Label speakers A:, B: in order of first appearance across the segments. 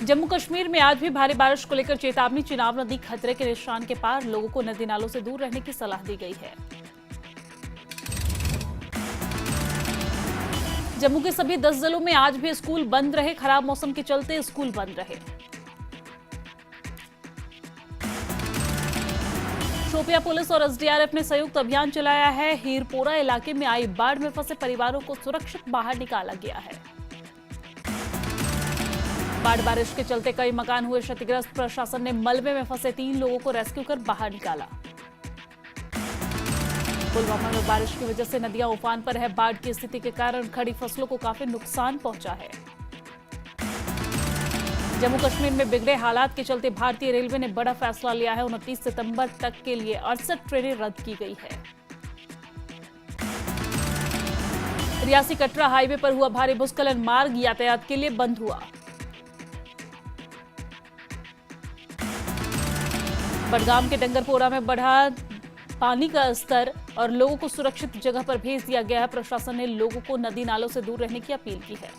A: जम्मू कश्मीर में आज भी भारी बारिश को लेकर चेतावनी। चिनाब नदी खतरे के निशान के पार, लोगों को नदी नालों से दूर रहने की सलाह दी गई है। जम्मू के सभी 10 जिलों में आज भी स्कूल बंद रहे। खराब मौसम के चलते स्कूल बंद रहे। शोपियां पुलिस और एसडीआरएफ ने संयुक्त अभियान चलाया है। हीरपोरा इलाके में आई बाढ़ में फंसे परिवारों को सुरक्षित बाहर निकाला गया है। बाढ़ बारिश के चलते कई मकान हुए क्षतिग्रस्त। प्रशासन ने मलबे में फंसे 3 लोगों को रेस्क्यू कर बाहर निकाला। पुलवामा में बारिश की वजह से नदियां उफान पर है। बाढ़ की स्थिति के कारण खड़ी फसलों को काफी नुकसान पहुंचा है। जम्मू कश्मीर में बिगड़े हालात के चलते भारतीय रेलवे ने बड़ा फैसला लिया है। 29 सितंबर तक के लिए 68 ट्रेनें रद्द की गई है। रियासी कटरा हाईवे पर हुआ भारी भूस्खलन। मार्ग यातायात के लिए बंद हुआ। बडगाम के डंगरपोरा में बढ़ा पानी का स्तर और लोगों को सुरक्षित जगह पर भेज दिया गया है। प्रशासन ने लोगों को नदी नालों से दूर रहने की अपील की है।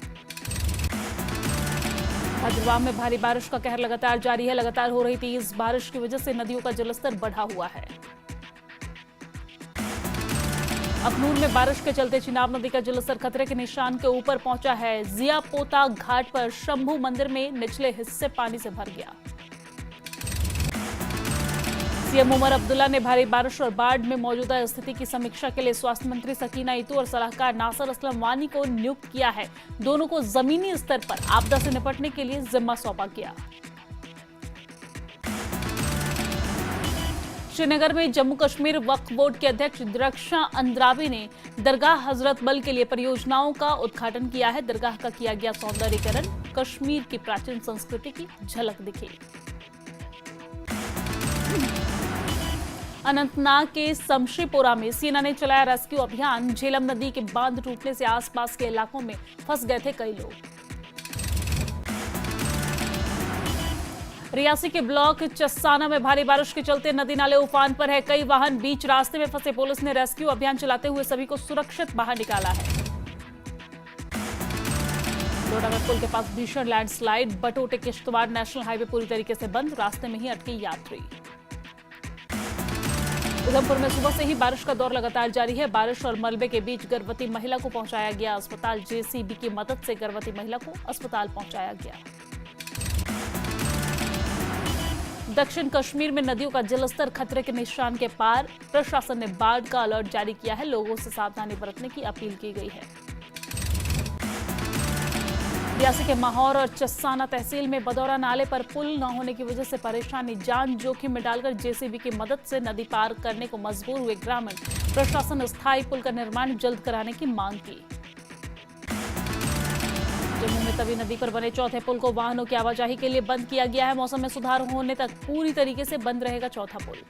A: भद्रवाह में भारी बारिश का कहर लगातार जारी है। लगातार हो रही तेज बारिश की वजह से नदियों का जलस्तर बढ़ा हुआ है। अखनूर में बारिश के चलते चिनाब नदी का जलस्तर खतरे के निशान के ऊपर पहुंचा है। जिया पोता घाट पर शंभू मंदिर में निचले हिस्से पानी से भर गया। सीएम उमर अब्दुल्ला ने भारी बारिश और बाढ़ में मौजूदा स्थिति की समीक्षा के लिए स्वास्थ्य मंत्री सकीना इतू और सलाहकार नासिर असलम वानी को नियुक्त किया है। दोनों को जमीनी स्तर पर आपदा से निपटने के लिए जिम्मा सौंपा गया। श्रीनगर में जम्मू कश्मीर वक्फ बोर्ड के अध्यक्ष रक्षा अंद्राबी ने दरगाह हजरत बल के लिए परियोजनाओं का उद्घाटन किया है। दरगाह का किया गया सौंदर्यीकरण, कश्मीर की प्राचीन संस्कृति की झलक दिखी। अनंतनाग के शमशीपोरा में सेना ने चलाया रेस्क्यू अभियान। झेलम नदी के बांध टूटने से आसपास के इलाकों में फंस गए थे कई लोग। रियासी के ब्लॉक चस्साना में भारी बारिश के चलते नदी नाले उफान पर है। कई वाहन बीच रास्ते में फंसे। पुलिस ने रेस्क्यू अभियान चलाते हुए सभी को सुरक्षित बाहर निकाला है। डोडा में पुल के पास भीषण landslide. Batote Kishtwar national highway पूरी तरीके से बंद। रास्ते में ही अटके यात्री। उधमपुर में सुबह से ही बारिश का दौर लगातार जारी है। बारिश और मलबे के बीच गर्भवती महिला को पहुंचाया गया अस्पताल। जेसीबी की मदद से गर्भवती महिला को अस्पताल पहुंचाया गया। दक्षिण कश्मीर में नदियों का जलस्तर खतरे के निशान के पार। प्रशासन ने बाढ़ का अलर्ट जारी किया है। लोगों से सावधानी बरतने की अपील की गई है। रियासी के माहौर और चस्साना तहसील में बदौरा नाले पर पुल न होने की वजह से परेशानी। जान जोखिम में डालकर जेसीबी की मदद से नदी पार करने को मजबूर हुए ग्रामीण। प्रशासन ने स्थायी पुल का निर्माण जल्द कराने की मांग की। जम्मू में तवी नदी पर बने चौथे पुल को वाहनों की आवाजाही के लिए बंद किया गया है। मौसम में सुधार होने तक पूरी तरीके से बंद रहेगा चौथा पुल।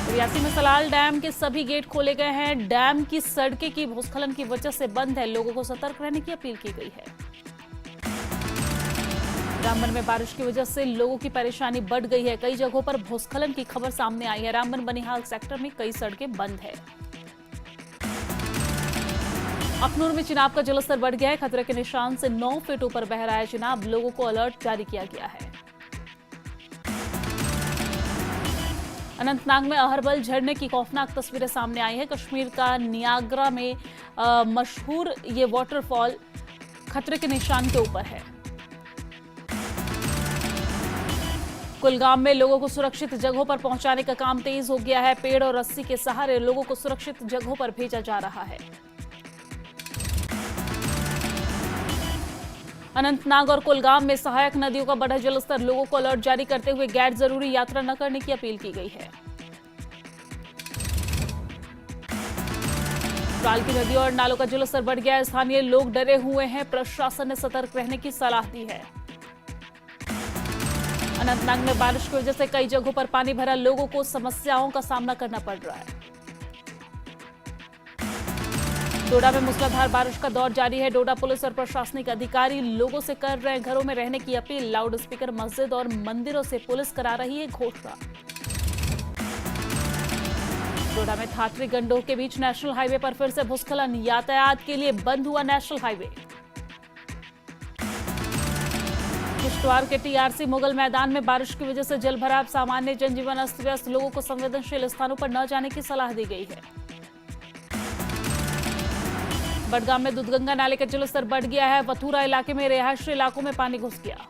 A: रियासी में सलाल डैम के सभी गेट खोले गए हैं। डैम की सड़कें की भूस्खलन की वजह से बंद है। लोगों को सतर्क रहने की अपील की गई है। रामबन में बारिश की वजह से लोगों की परेशानी बढ़ गई है। कई जगहों पर भूस्खलन की खबर सामने आई है। रामबन बनिहाल सेक्टर में कई सड़कें बंद है। अखनूर में चिनाब का जलस्तर बढ़ गया है। खतरे के निशान से 9 फीट ऊपर बह रहा है चिनाब। लोगों को अलर्ट जारी किया गया है। अनंतनाग में अहरबल झरने की खौफनाक तस्वीरें सामने आई है। कश्मीर का नियाग्रा में मशहूर ये वाटरफॉल खतरे के निशान के ऊपर है। कुलगाम में लोगों को सुरक्षित जगहों पर पहुंचाने का काम तेज हो गया है। पेड़ और रस्सी के सहारे लोगों को सुरक्षित जगहों पर भेजा जा रहा है। अनंतनाग और कुलगाम में सहायक नदियों का बढ़ा जलस्तर। लोगों को अलर्ट जारी करते हुए गैर जरूरी यात्रा न करने की अपील की गई है। ट्राल की नदियों और नालों का जलस्तर बढ़ गया है। स्थानीय लोग डरे हुए हैं। प्रशासन ने सतर्क रहने की सलाह दी है। अनंतनाग में बारिश की वजह से कई जगहों पर पानी भरा। लोगों को समस्याओं का सामना करना पड़ रहा है। डोडा में मूसलाधार बारिश का दौर जारी है। डोडा पुलिस और प्रशासनिक अधिकारी लोगों से कर रहे हैं घरों में रहने की अपील। लाउड स्पीकर मस्जिद और मंदिरों से पुलिस करा रही है घोषणा। डोडा में थाटरी गंडोह के बीच नेशनल हाईवे पर फिर से भूस्खलन, यातायात के लिए बंद हुआ नेशनल हाईवे। किश्तवाड़ के टीआरसी मुगल मैदान में बारिश की वजह से जलभराव, सामान्य जनजीवन अस्त व्यस्त, लोगों को संवेदनशील स्थानों पर न जाने की सलाह दी गई है। बडगाम में दूधगंगा नाले का जलस्तर बढ़ गया है, वथूरा इलाके में रिहायशी इलाकों में पानी घुस गया।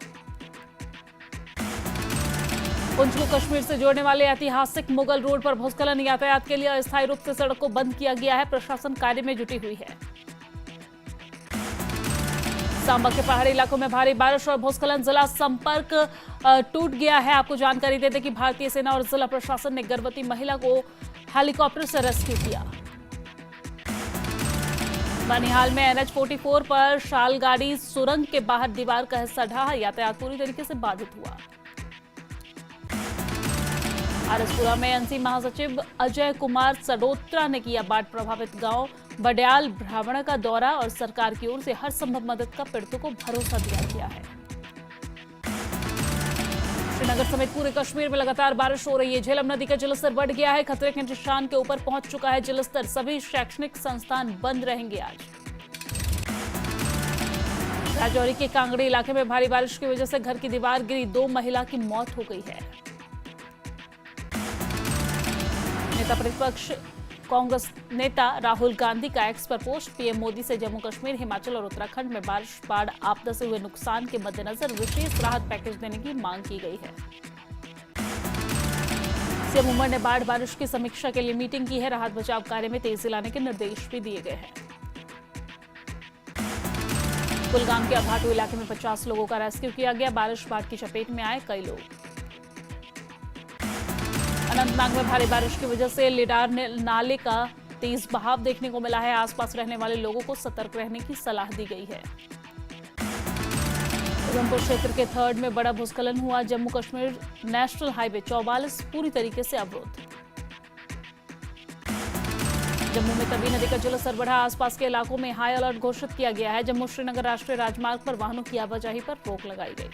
A: पुंछ को कश्मीर से जोड़ने वाले ऐतिहासिक मुगल रोड पर भूस्खलन, यातायात के लिए अस्थायी रूप से सड़क को बंद किया गया है, प्रशासन कार्य में जुटी हुई है। सांबा के पहाड़ी इलाकों में भारी बारिश और भूस्खलन, जिला संपर्क टूट गया है। आपको जानकारी देते कि भारतीय सेना और जिला प्रशासन ने गर्भवती महिला को हेलीकॉप्टर से रेस्क्यू किया। बनिहाल में NH-44 पर शालगाड़ी सुरंग के बाहर दीवार का हिस्सा ढहा, यातायात पूरी तरीके से बाधित हुआ। आरसपुरा में एनसी महासचिव अजय कुमार सडोत्रा ने किया बाढ़ प्रभावित गांव बडयाल ब्राह्मण का दौरा और सरकार की ओर से हर संभव मदद का पीड़ितों को भरोसा दिया गया है। श्रीनगर समेत पूरे कश्मीर में लगातार बारिश हो रही है। झेलम नदी का जलस्तर बढ़ गया है, खतरे के निशान के ऊपर पहुंच चुका है जलस्तर। सभी शैक्षणिक संस्थान बंद रहेंगे आज। राजौरी के कांगड़ी इलाके में भारी बारिश की वजह से घर की दीवार गिरी, 2 महिला की मौत हो गई है। नेता प्रतिपक्ष कांग्रेस नेता राहुल गांधी का एक्स पर पोस्ट, पीएम मोदी से जम्मू कश्मीर, हिमाचल और उत्तराखंड में बारिश बाढ़ आपदा से हुए नुकसान के मद्देनजर विशेष राहत पैकेज देने की मांग की गई है। सीएम उमर ने बाढ़ बारिश की समीक्षा के लिए मीटिंग की है, राहत बचाव कार्य में तेजी लाने के निर्देश भी दिए गए हैं। कुलगाम के अभाटू इलाके में 50 लोगों का रेस्क्यू किया गया, बारिश बाढ़ की चपेट में आए कई लोग। अनंतनाग में भारी बारिश की वजह से लिडार नाले का तेज बहाव देखने को मिला है, आसपास रहने वाले लोगों को सतर्क रहने की सलाह दी गई है। उधमपुर क्षेत्र के थर्ड में बड़ा भूस्खलन हुआ, जम्मू कश्मीर नेशनल हाईवे 44 पूरी तरीके से अवरुद्ध। जम्मू में तवी नदी का जलस्तर बढ़ा, आसपास के इलाकों में हाई अलर्ट घोषित किया गया है। जम्मू श्रीनगर राष्ट्रीय राजमार्ग पर वाहनों की आवाजाही पर रोक लगाई गई।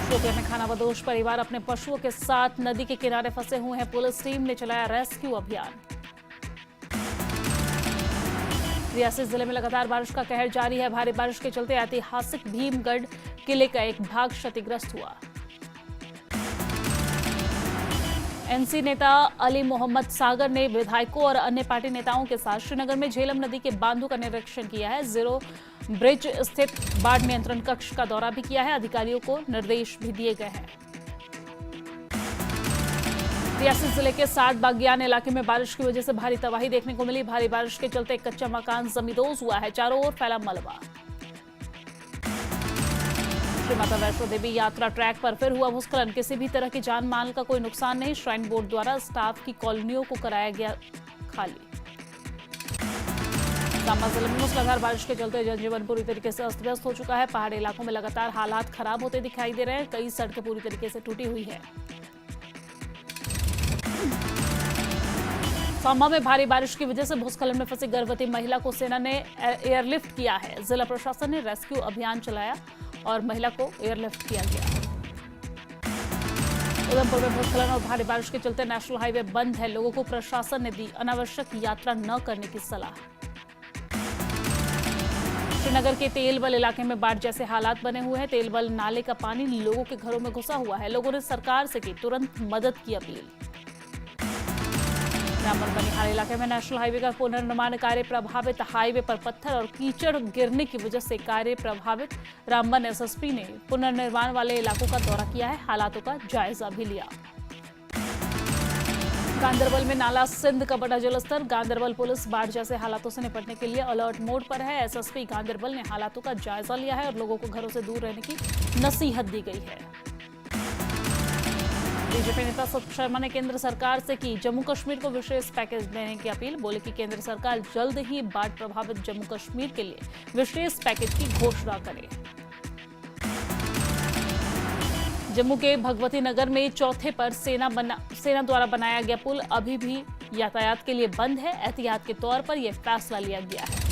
A: शोपियां में खानाबदोश परिवार अपने पशुओं के साथ नदी के किनारे फंसे हुए हैं, पुलिस टीम ने चलाया रेस्क्यू अभियान। रियासी जिले में लगातार बारिश का कहर जारी है, भारी बारिश के चलते ऐतिहासिक भीमगढ़ किले का एक भाग क्षतिग्रस्त हुआ। एनसी नेता अली मोहम्मद सागर ने विधायकों और अन्य पार्टी नेताओं के साथ श्रीनगर में झेलम नदी के बांधों का निरीक्षण किया है। जीरो ब्रिज स्थित बाढ़ नियंत्रण कक्ष का दौरा भी किया है, अधिकारियों को निर्देश भी दिए गए हैं। रियासी जिले के 60 बागियान इलाके में बारिश की वजह से भारी तबाही देखने को मिली, भारी बारिश के चलते एक कच्चा मकान जमींदोज हुआ है, चारों ओर फैला मलबा। श्री माता वैष्णो देवी यात्रा ट्रैक पर फिर हुआ भूस्खलन, किसी भी तरह की जान माल का कोई नुकसान नहीं, श्राइन बोर्ड द्वारा स्टाफ की कॉलोनियों को कराया गया खाली। सांबा जिले में मूसलाधार बारिश के चलते जनजीवन पूरी तरीके से अस्त व्यस्त हो चुका है, पहाड़ी इलाकों में लगातार हालात खराब होते दिखाई दे रहे हैं, कई सड़कें पूरी तरीके से टूटी हुई है। सांबा में भारी बारिश की वजह से भूस्खलन में फंसी गर्भवती महिला को सेना ने एयरलिफ्ट किया है, जिला प्रशासन ने रेस्क्यू अभियान चलाया और महिला को एयरलिफ्ट किया गया। उधमपुर में भूस्खलन और भारी बारिश के चलते नेशनल हाईवे बंद है, लोगों को प्रशासन ने दी अनावश्यक यात्रा न करने की सलाह। श्रीनगर के तेलबल इलाके में बाढ़ जैसे हालात बने हुए हैं, तेलबल नाले का पानी लोगों के घरों में घुसा हुआ है, लोगों ने सरकार से की तुरंत मदद की अपील। रामबन बनिहाल इलाके में नेशनल हाईवे का पुनर्निर्माण कार्य प्रभावित, हाईवे पर पत्थर और कीचड़ गिरने की वजह से कार्य प्रभावित। रामबन एसएसपी ने पुनर्निर्माण वाले इलाकों का दौरा किया है, हालातों का जायजा भी लिया। गांदरबल में नाला सिंध का बड़ा जलस्तर, गांदरबल पुलिस बाढ़ जैसे हालातों से निपटने के लिए अलर्ट मोड पर है। एसएसपी गांदरबल ने हालातों का जायजा लिया है और लोगों को घरों से दूर रहने की नसीहत दी गई है। बीजेपी नेता सत शर्मा ने केंद्र सरकार से की जम्मू कश्मीर को विशेष पैकेज देने की अपील, बोले कि केंद्र सरकार जल्द ही बाढ़ प्रभावित जम्मू कश्मीर के लिए विशेष पैकेज की घोषणा करे। जम्मू के भगवती नगर में चौथे पर सेना द्वारा बनाया गया पुल अभी भी यातायात के लिए बंद है, एहतियात के तौर पर यह फैसला लिया गया है।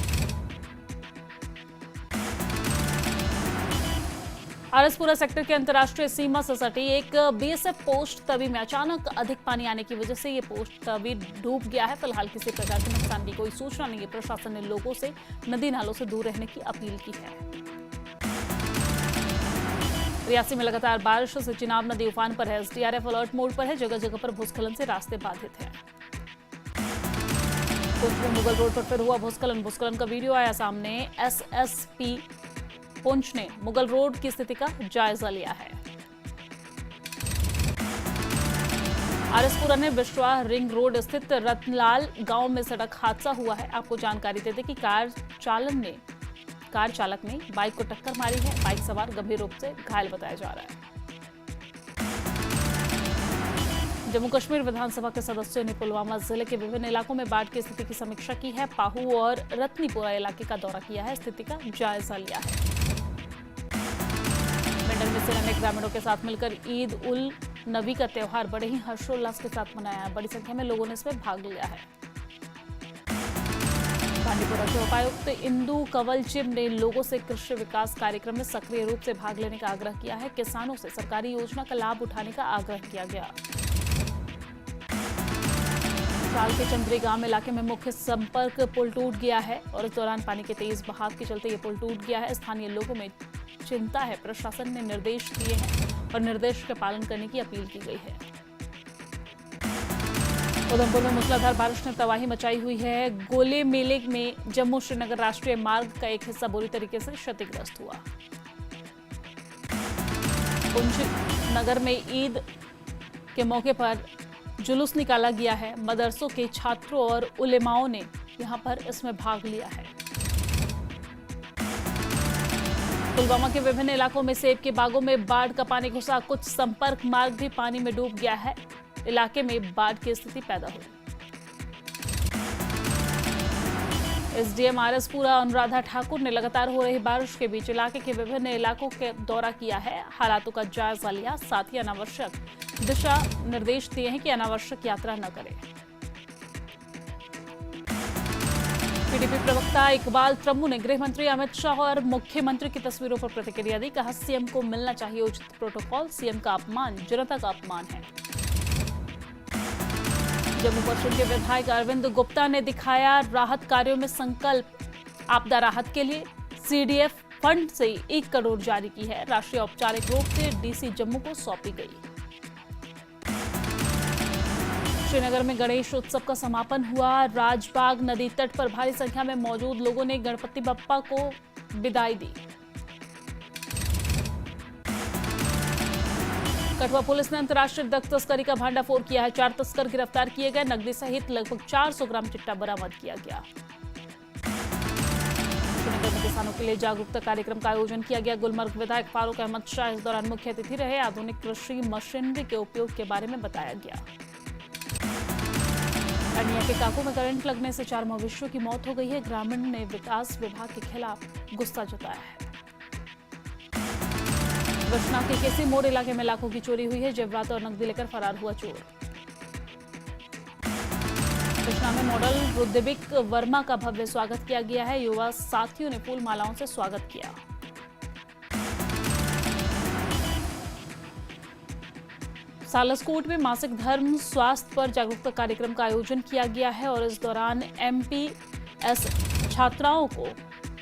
A: आरएसपुरा सेक्टर के अंतर्राष्ट्रीय सीमा से सटी एक बीएसएफ पोस्ट तवी में अचानक अधिक पानी आने की वजह से ये पोस्ट तवी डूब गया है। फिलहाल किसी प्रकार के नुकसान की कोई सूचना नहीं है। प्रशासन ने लोगों से नदी नालों से दूर रहने की अपील की है। रियासी में लगातार बारिश से चिनाब नदी उफान पर है। एसडीआरएफ अलर्ट मोड पर है। जगह जगह पर भूस्खलन से रास्ते बाधित हैं। पुंछ में मुगल रोड पर फिर हुआ भूस्खलन का वीडियो आया सामने। एसएसपी पुंछ ने मुगल रोड की स्थिति का जायजा लिया है। आरएसपुरा ने बिश्वा रिंग रोड स्थित रतनलाल गांव में सड़क हादसा हुआ है। आपको जानकारी देते कि कार चालक ने बाइक को टक्कर मारी है। बाइक सवार गंभीर रूप से घायल बताया जा रहा है। जम्मू कश्मीर विधानसभा के सदस्यों ने पुलवामा जिले के विभिन्न इलाकों में बाढ़ की स्थिति की समीक्षा की है। पाहू और रत्नीपुरा इलाके का दौरा किया है। स्थिति का जायजा लिया है। मेंढर में सेना ने ग्रामीणों के साथ मिलकर ईद उल नबी का त्योहार बड़े ही हर्षोल्लास के साथ मनाया है। बड़ी संख्या में लोगों ने इसमें भाग लिया है। बांडीपुरा के उपायुक्त इंदु कंवल चिब ने लोगों से कृषि विकास कार्यक्रम में सक्रिय रूप से भाग लेने का आग्रह किया है। किसानों से सरकारी योजना का लाभ उठाने का आग्रह किया गया। साल के चंद्री गांव इलाके में मुख्य संपर्क पुल टूट गया है और इस दौरान पानी के तेज बहाव के चलते ये पुल टूट गया है। स्थानीय लोगों में चिंता है। प्रशासन ने निर्देश दिए हैं और निर्देश का पालन करने की अपील की गई है। उधमपुर में मूसलाधार बारिश ने तबाही मचाई हुई है। गोले मेले में जम्मू श्रीनगर राष्ट्रीय मार्ग का एक हिस्सा बुरी तरीके से क्षतिग्रस्त हुआ। पुंछ नगर में ईद के मौके पर जुलूस निकाला गया है। मदरसों के छात्रों और उलेमाओं ने यहां पर इसमें भाग लिया है। पुलवामा के विभिन्न इलाकों में सेब के बागों में बाढ़ का पानी घुसा। कुछ संपर्क मार्ग भी पानी में डूब गया है। इलाके में बाढ़ की स्थिति पैदा हुई। एसडीएम आरएसपुरा अनुराधा ठाकुर ने लगातार हो रही बारिश के बीच इलाके के विभिन्न इलाकों का दौरा किया है। हालातों का जायजा लिया। साथ ही अनावश्यक दिशा निर्देश दिए हैं कि अनावश्यक यात्रा न करें। पीडीपी प्रवक्ता इकबाल त्रम्मू ने गृह मंत्री अमित शाह और मुख्यमंत्री की तस्वीरों पर प्रतिक्रिया दी। कहा सीएम को मिलना चाहिए उचित प्रोटोकॉल। सीएम का अपमान जनता का अपमान है। जम्मू पश्चिम के विधायक अरविंद गुप्ता ने दिखाया राहत कार्यों में संकल्प। आपदा राहत के लिए सीडीएफ फंड से 1 करोड़ जारी की है। राशि औपचारिक रूप से डीसी जम्मू को सौंपी गई। श्रीनगर में गणेश उत्सव का समापन हुआ। राजबाग नदी तट पर भारी संख्या में मौजूद लोगों ने गणपति बप्पा को विदाई दी। कठुआ पुलिस ने अंतर्राष्ट्रीय ड्रग तस्करी का भांडाफोड़ किया है। 4 तस्कर गिरफ्तार किए गए। नकदी सहित लगभग 400 ग्राम चिट्टा बरामद किया गया। श्रीनगर में किसानों के लिए जागरूकता कार्यक्रम का आयोजन किया गया। गुलमर्ग विधायक फारूक अहमद शाह इस दौरान मुख्य अतिथि रहे। आधुनिक कृषि मशीनरी के उपयोग के बारे में बताया गया। अर्निया के काकू में करंट लगने से 4 मवेशियों की मौत हो गई है। ग्रामीण ने विकास विभाग के खिलाफ गुस्सा जताया है। कृष्णा के केसी मोड़ इलाके में लाखों की चोरी हुई है। जेवरात और नकदी लेकर फरार हुआ चोर। कृष्णा में मॉडल रुद्रबिक वर्मा का भव्य स्वागत किया गया है। युवा साथियों ने फूल मालाओं से स्वागत किया। सालसकोट में मासिक धर्म स्वास्थ्य पर जागरूकता कार्यक्रम का आयोजन किया गया है और इस दौरान एमपीएस छात्राओं को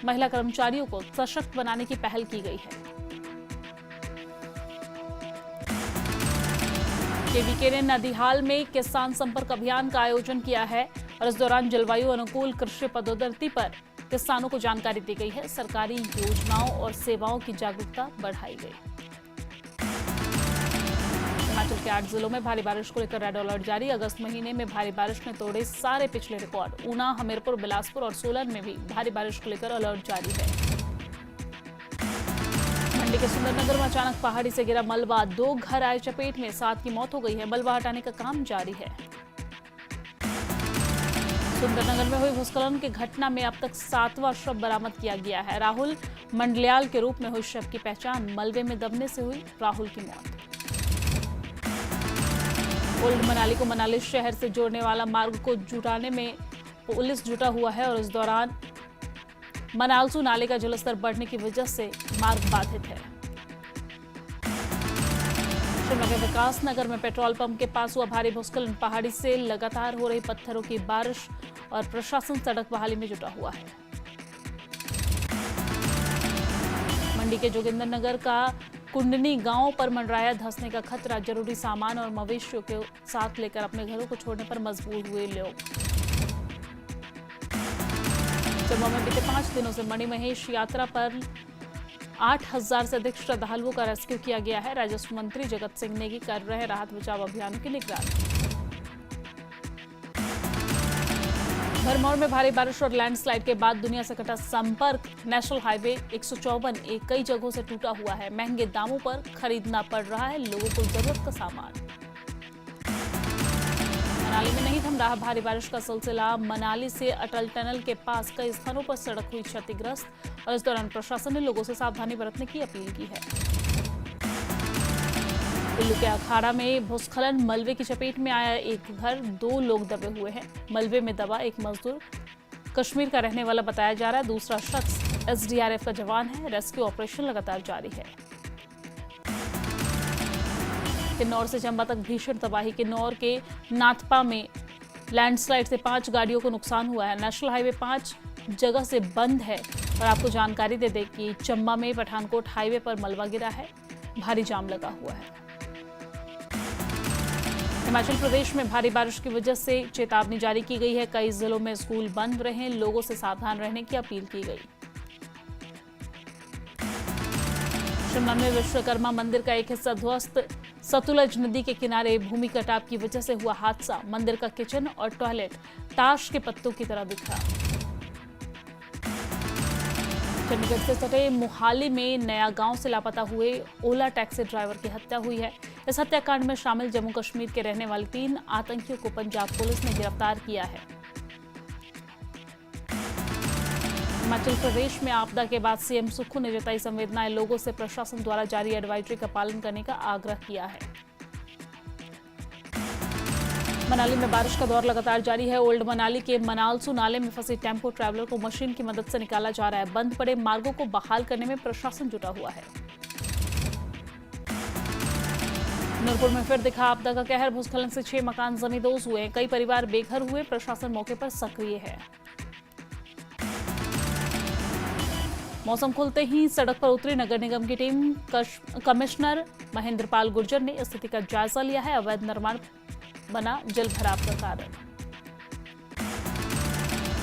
A: महिला कर्मचारियों को सशक्त बनाने की पहल की गई है। केवीके ने नदिहाल में किसान संपर्क अभियान का आयोजन किया है और इस दौरान जलवायु अनुकूल कृषि पद्धति पर किसानों को जानकारी दी गई है। सरकारी योजनाओं और सेवाओं की जागरूकता बढ़ाई गई। हिमाचल के 8 जिलों में भारी बारिश को लेकर रेड अलर्ट जारी। अगस्त महीने में भारी बारिश ने तोड़े सारे पिछले रिकॉर्ड। ऊना, हमीरपुर, बिलासपुर और सोलन में भी भारी बारिश को लेकर अलर्ट जारी है। मंडी के सुंदरनगर में अचानक पहाड़ी से गिरा मलबा। 2 घर आए चपेट में, 7 की मौत हो गई है। मलबा हटाने का काम जारी है। सुंदरनगर में हुई भूस्खलन की घटना में अब तक 7वां शव बरामद किया गया है। राहुल मंडलियाल के रूप में हुई शव की पहचान। मलबे में दबने से हुई राहुल की मौत। ओल्ड मनाली को मनाली शहर से जोड़ने वाला मार्ग को जुटाने में पुलिस जुटा हुआ है और इस दौरान मनालसू नाले का जलस्तर बढ़ने की वजह से मार्ग बाधित है। शिमला के विकास नगर में पेट्रोल पंप के पास हुआ भारी भूस्खलन। पहाड़ी से लगातार हो रही पत्थरों की बारिश और प्रशासन सड़क बहाली में जुटा हुआ है। मंडी के जोगिंदर नगर का कुंडनी गांव पर मंडराया धंसने का खतरा। जरूरी सामान और मवेशियों के साथ लेकर अपने घरों को छोड़ने पर मजबूर हुए लोग। चंबा में बीते 5 दिनों से मणिमहेश यात्रा पर 8,000 से अधिक श्रद्धालुओं का रेस्क्यू किया गया है। राजस्व मंत्री जगत सिंह नेगी कर रहे राहत बचाव अभियान की निगरानी। भरमौर में भारी बारिश और लैंडस्लाइड के बाद दुनिया से कटा संपर्क। नेशनल हाईवे 154 कई जगहों से टूटा हुआ है। महंगे दामों पर खरीदना पड़ रहा है लोगों को जरूरत का सामान। मनाली में नहीं थम रहा भारी बारिश का सिलसिला। मनाली से अटल टनल के पास कई स्थानों पर सड़क हुई क्षतिग्रस्त और इस दौरान प्रशासन ने लोगों से सावधानी बरतने की अपील की है। कुल्लू के अखाड़ा में भूस्खलन। मलबे की चपेट में आया एक घर, 2 लोग दबे हुए हैं। मलबे में दबा एक मजदूर कश्मीर का रहने वाला बताया जा रहा है। दूसरा शख्स एसडीआरएफ का जवान है। रेस्क्यू ऑपरेशन लगातार जारी है। किन्नौर से चंबा तक भीषण तबाही। किन्नौर के नाथपा में लैंडस्लाइड से 5 गाड़ियों को नुकसान हुआ है। नेशनल हाईवे 5 जगह से बंद है। और आपको जानकारी दे दें कि चंबा में पठानकोट हाईवे पर मलबा गिरा है, भारी जाम लगा हुआ है। हिमाचल प्रदेश में भारी बारिश की वजह से चेतावनी जारी की गई है। कई जिलों में स्कूल बंद रहे। लोगों से सावधान रहने की अपील की गई। शिमला में विश्वकर्मा मंदिर का एक हिस्सा ध्वस्त। सतलुज नदी के किनारे भूमि कटाव की वजह से हुआ हादसा। मंदिर का किचन और टॉयलेट ताश के पत्तों की तरह बिखरा। चंडीगढ़ से सटे मोहाली में नया गांव से लापता हुए ओला टैक्सी ड्राइवर की हत्या हुई है। इस हत्याकांड में शामिल जम्मू कश्मीर के रहने वाले 3 आतंकियों को पंजाब पुलिस ने गिरफ्तार किया है। हिमाचल प्रदेश में आपदा के बाद सीएम सुक्खू ने जताई संवेदनाएं। लोगों से प्रशासन द्वारा जारी एडवाइजरी का पालन करने का आग्रह किया है। मनाली में बारिश का दौर लगातार जारी है। ओल्ड मनाली के मनालसू नाले में फंसे टेम्पो ट्रैवलर को मशीन की मदद से निकाला जा रहा है। बंद पड़े मार्गों को बहाल करने में प्रशासन जुटा हुआ है। नूरपुर में फिर दिखा आपदा का कहर। भूस्खलन से 6 मकान जमींदोज हुए। कई परिवार बेघर हुए। प्रशासन मौके पर सक्रिय है। मौसम खुलते ही सड़क पर उतरी नगर निगम की टीम। कमिश्नर महेंद्र पाल गुर्जर ने स्थिति का जायजा लिया है। अवैध निर्माण बना जल भराव का कारण।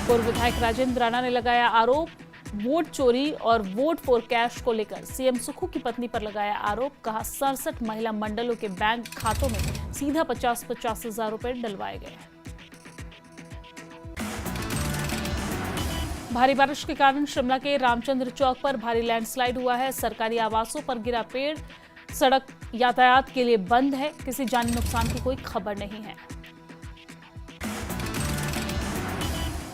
A: पूर्व विधायक राजेंद्र राणा ने लगाया आरोप। वोट चोरी और वोट फॉर कैश को लेकर सीएम सुक्खू की पत्नी पर लगाया आरोप। कहा 67 महिला मंडलों के बैंक खातों में सीधा 50-50 हजार रुपए डलवाए गए। भारी बारिश के कारण शिमला के रामचंद्र चौक पर भारी लैंडस्लाइड हुआ है। सरकारी आवासों पर गिरा पेड़। सड़क यातायात के लिए बंद है। किसी जानी नुकसान की कोई खबर नहीं है।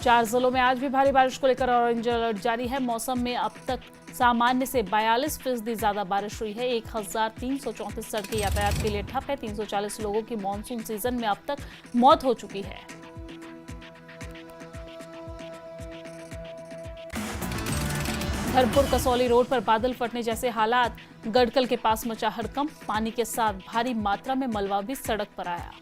A: 4 जिलों में आज भी भारी बारिश को लेकर ऑरेंज अलर्ट जारी है। मौसम में अब तक सामान्य से 42% ज्यादा बारिश हुई है। 1334 सड़कें यातायात के लिए ठप है। 340 लोगों की मानसून सीजन में अब तक मौत हो चुकी है। धर्मपुर कसौली रोड पर बादल फटने जैसे हालात। गड़कल के पास मचा हड़कंप। पानी के साथ भारी मात्रा में मलबा भी सड़क पर आया।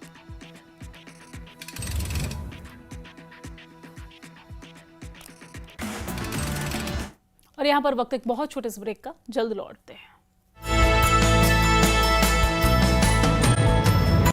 A: और यहां पर वक्त एक बहुत छोटे से ब्रेक का, जल्द लौटते हैं।